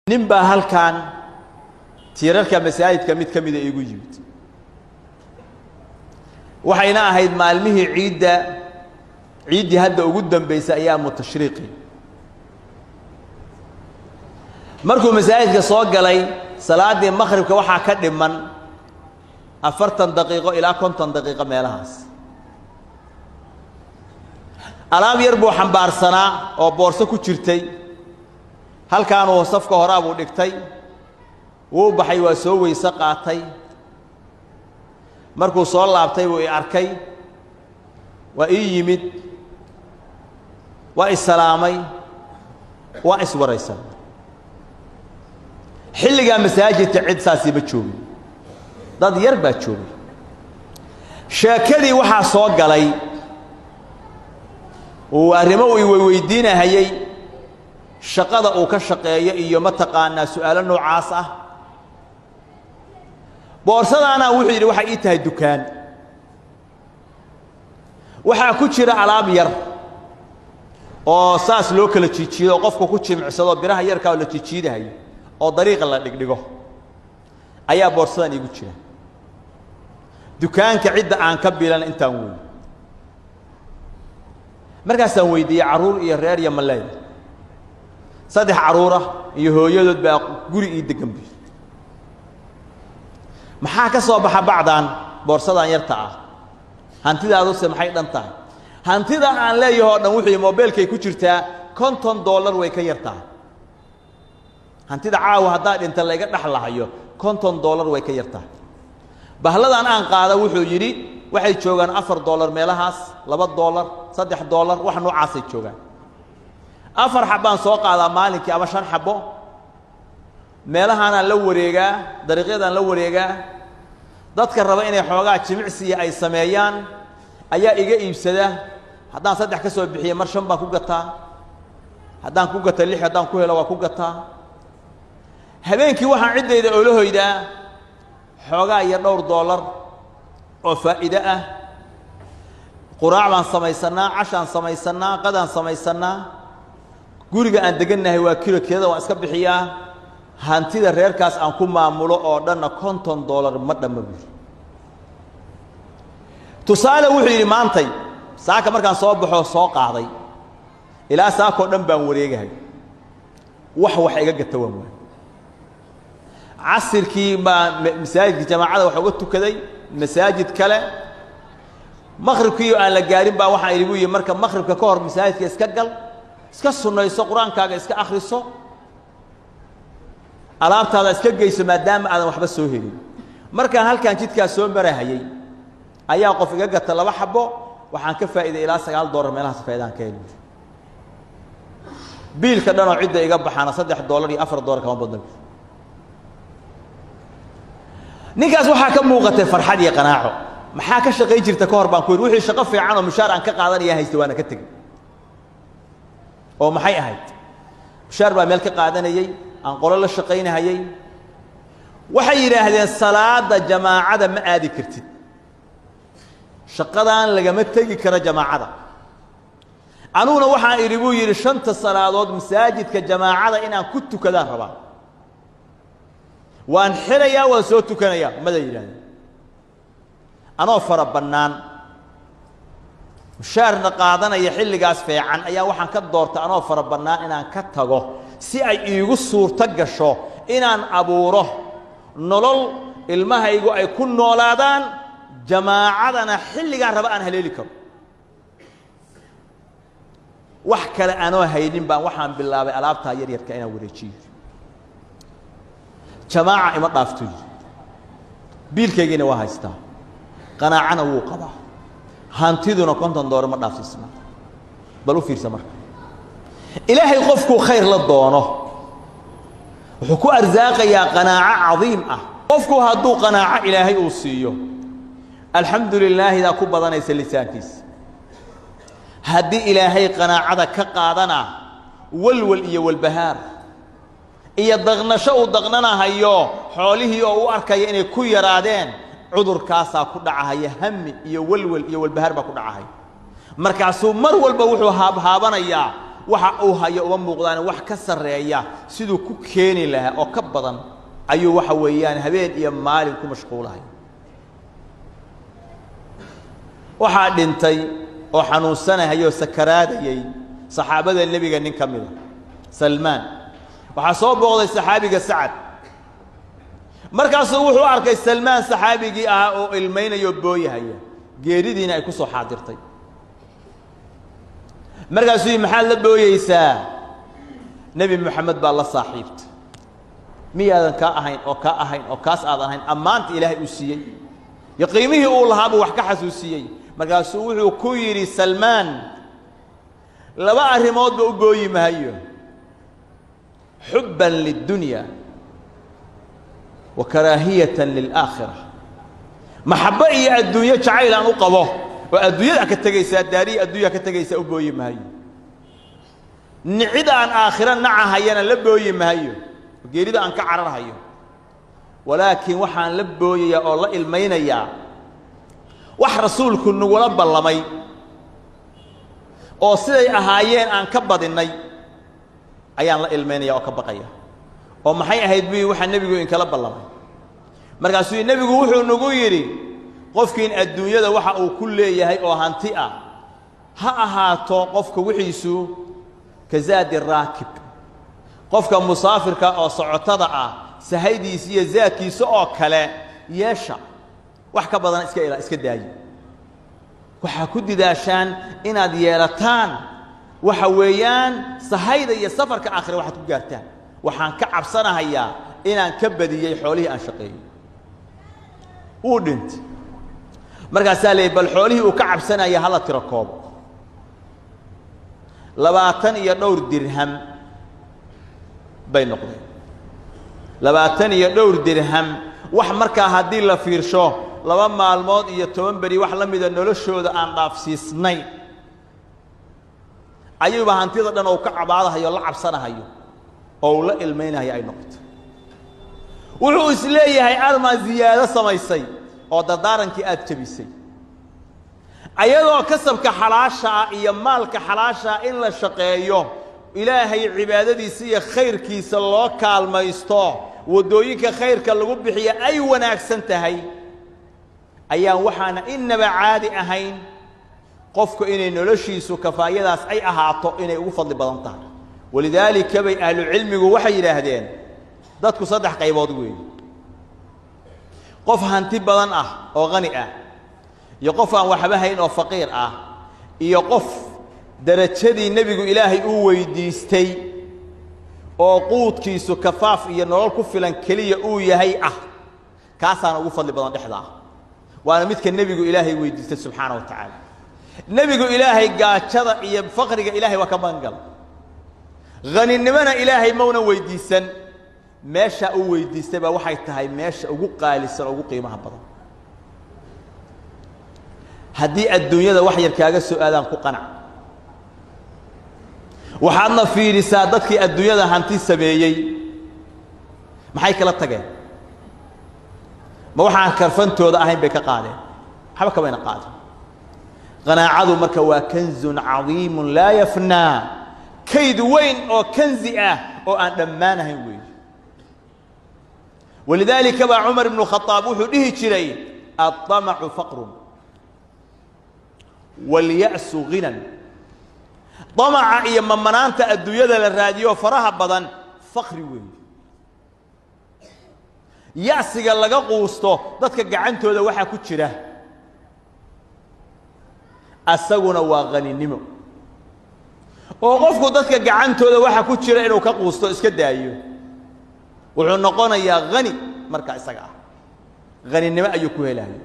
ninba halkan tiirarka masaajidka mid kamid iigu yimid waxayna ahayd maalmihii ciidii hadda ugu dambeysay ayaa mutashriqi markuu masaajidka soo galay salaadii maghribka waxa ka dhiman 40 daqiiqo ilaa 50 daqiiqo meelahaas alaab yar buu xambaarsanaa oo boorso ku jirtay halkaan oo safka hore abu dhigtay wuu baxay waa soo weysa qaatay markuu soo laabtay wuu arkay waa yimid waa islaamay waa iswaraysan xilliga masaajidka cid saasiba joogay dad yar baa joogay sheekadii waxa soo galay oo arrimo uu weydiinayay shaqada uu ka shaqeeyo iyo ma taqaana su'aalo noocaas ah boorsadaana wuxuu yiri waxa ii tahay dukaan waxa ku jira alaab yar oo saas loo kala jiijiyo qofku ku jimicsado biraha yarka oo la jiijiidahay oo dariiqa la dhigdhigo ayaa boorsadan igu jira dukaanka cidda aan ka bilan intaan weey markaas aan weydiiyay caruur iyo reer Yamaleen saddex caruura iyo hooyadood baa guri ii degan bi maxaa ka soo baxa bacdan boorsadan yarta ah hantidaadu maxay dhan tahay hantida aan leeyahay dhan wixii mobilkay ku jirtaa $50 way ka yartaa hantida caawa hadaa dhinta laga dhaxlahayo $50 way ka yartaa bahladan aan qaada wuxuu yiri waxay joogan $4 meelahaas $2 $3 wax noocaas ay joogan afar xabaan soo qaada maalinkii ama 5 xabo meelahan la wareegaa dariiqadan la wareegaa dadka raba inay xoogaa jimicsi ay sameeyaan ayaa iga iibsada hadaan 3 ka soo bixiyo mar 5 baan ku gataa hadaan ku gato 6 hadaan ku helo waa ku gataa habeenkii waxaan cideeda oo la hoydaa xoogaa iyo $2 oo faa'iido ah quraac baan samaysanaa cashaan samaysanaa qadaan samaysanaa guriga aan deganahay waa kilokeeda waa iska bixiyaa hantida reerkaas aan ku maamulo oo dhan $50 ma dhamabi tusaale wuxuu yiri maantay saaka markaan soo baxo soo qaaday ilaa saako dhan baan wareegahay wax iga gata waan casirkii ma masaajidka jamaacada waxa uga tukaday masaajid kale maghribkii aan la gaarin baa waxa iligu yiri marka maghribka ka hor masaajidka iska gal iska sunnayso quraankaaga iska akhriso alaabtaada iska geyso maadaama aadan waxba soo helin marka halkaan jidka soo marahayay ayaa qof iga gata 2 xabo waxaan ka faa'iiday ilaa $9 meelahaas faa'iidaan ka helay biilka dhan oo cid iga baxana $3 iyo $4 kama badan ninkaas waxa ka muuqatay farxad iyo qanaaco maxaa ka shaqeey jirta ka hor baan ku yiri wixii shaqo fiican oo mushaar aan ka qaadanaya haysto waana ka tagay oo maxay ahayd mushaar baa meel ka qaadanayay aan qolo la shaqeynayay waxay yiraahdeen salaada jamaacada ma aadi kartid shaqadan lagama tagi karo jamaacada anuna waxaan irigu yiri 5 salaadood masaajidka jamaacada inaan ku tukadaan rabaa waan xirayaa waan soo tukanayaa mada yiraahdeen anoo fara banaan mushaarna qaadanaya xilligaas fiican ayaa waxaan ka doortay anoo fara banaan inaan ka tago si ay iigu suurta gasho inaan abuuro nolol ilmahaygu ay ku noolaadaan jamaacadana xilliga raba aan haleeli karo wax kale aanoo haynin baan waxaan bilaabay alaabta yar yarka inaan wareejiyo jamaaca ima dhaafto biilkaygiina waa haystaa qanaacana wuu qabaa hantiduna $50 ma dhaafsisna bal u fiirsa marka ilaahay qofku khayr la doono wuxuu ku arsaaqayaa qanaaco cadiim ah qofku hadduu qanaaco ilaahay uu siiyo alxamdulillaah ida ku badanaysa lisaankiis haddii ilaahay qanaacada ka qaadana walwal iyo walbahaar iyo daqnasho uu daqnanahayo xoolihii oo u arkaya inay ku yaraadeen cudurkaasa ku dhacaya hammi iyo walwal iyo walbahaar ba ku dhacay markaasuu mar walba wuxuu haabanayaa waxa uu hayo uma muuqdaan wax ka sareeya sidoo ku keeni lahaa oo ka badan ayuu waxa weeyaan habeen iyo maalin ku mashquulahay waxa dhintay oo xanuunsanahay oo sakaraadayay saxaabada nabiga nin kamida Salman waxa soo booqday saxaabiga Sacad markaasuu wuxuu arkay Salman saxaabigii ah oo ilmeynayo booyahaya geeridiina ay ku soo xaadirtay markaasuu maxaad la booyaysaa nabi maxamed baa la saaxiibta miyaadan ka ahayn oo kaas aad ahayn amaanta ilaahay u siiyay yaqiimihii uu lahaaba wax ka xasuusiyay markaasuu wuxuu ku yiri Salman laba arimood baa u booyi mahayo حبا للدنيا وكراهية للآخرة محبة إيا الدنيا جعيل أن أقضه والدنيا كتجيسة داري الدنيا كتجيسة أبوي مهيو نعيد عن آخرة نعها ينا لبوي مهيو وجريد عن كعرر هيو ولكن وحن لبوي يا الله المين يا وح رسول كن ولب الله مي أو سيد أهايين عن كبد الني ayaan la ilmeynaya oo ka baqaya oo maxay ahayd bii waxa nabigu in kala ballamay markaasuu nabigu wuxuu nagu yiri qofkiin adduunyada waxa uu ku leeyahay oo hanti ah ha ahaato qofka wixiisu kazaadi raakib qofka musaafirka oo socotada ah sahaydiisa iyo zaadkiisa oo kale yeesha wax ka badan iska daayi waxa ku didaashaan inaad yeelataan waxa weeyaan sahayda iyo safarka aakhira waxa ku gaartaan waxaan ka cabsanahayaa inaan ka badiyay xoolihii aan shaqeeyay uu dhintay markaas ay bal xoolihii uu ka cabsanaya hala tiro koob 20 iyo dhowr dirham bay noqdeen 20 iyo dhowr dirham wax markaa hadii la fiirsho laba maalmood iyo 10 bari wax la mid ah noloshooda aan dhaafsiisnay ayuba hantida dhan oo ka cabaadahayo la cabsanahayo oo la ilmeynayo ay noqoto wuxuu isleeyahay alma ziyaado samaysay oo dardarankii aad jabisay ayadoo kasabka xalaasha iyo maalka xalaasha in la shaqeeyo ilaahay cibaadadiisa iyo khayrkiisa loo kaalmaysto wadooyinka khayrka lagu bixiyo ay wanaagsan tahay ayaan waxaana inaba caadi ahayn qofku inay noloshiisu kafaayadaas ay ahaato inay ugu fadli badan tahay walidaalika bay ahlu cilmigu waxay yiraahdeen dadku saddex qaybood weey qof hanti badan ah oo qani ah iyo qof aan waxba hayn oo faqiir ah iyo qof darajadii nabigu ilaahay uu weydiistay oo quudkiisu kafaaf iyo nolol ku filan kaliya uu yahay ah kaasaan ugu fadli badan dhexda waana midka nabigu ilaahay weydiistay subhanahu wa ta'ala nabigu ilaahay gaajada iyo faqriga ilaahay waa ka bangal ghaninimana ilaahay mawna weydiisan meesha uu weydiistay ba waxay tahay meesha ugu qaalisan ugu qiimaha badan hadii adduunyada wax yar kaaga soo aadaan ku qanac waxaadna fiirisaa dadkii adduunyada hanti sameeyay maxay kala tageen ma waxaan karfantooda ahayn bay ka qaadeen waxba ka bayna qaadeen qanaacadu marka waa kanzun cadiim la yafna kayd weyn oo kanzi ah oo aan dhamaanahayn weey ولذلك با عمر بن الخطاب وحده جري الطمع فقر واليأس غنى طمع iyo mamanaanta adduunyada la raadiyo faraha badan faqri weey yaasiga laga quusto dadka gacantooda waxa ku jira asaguna waa qaninimo oo qofku dadka gacantooda waxa ku jira inuu ka quusto iska daayo wuxuu noqonayaa qani marka isaga ah qaninimo ayuu ku helayo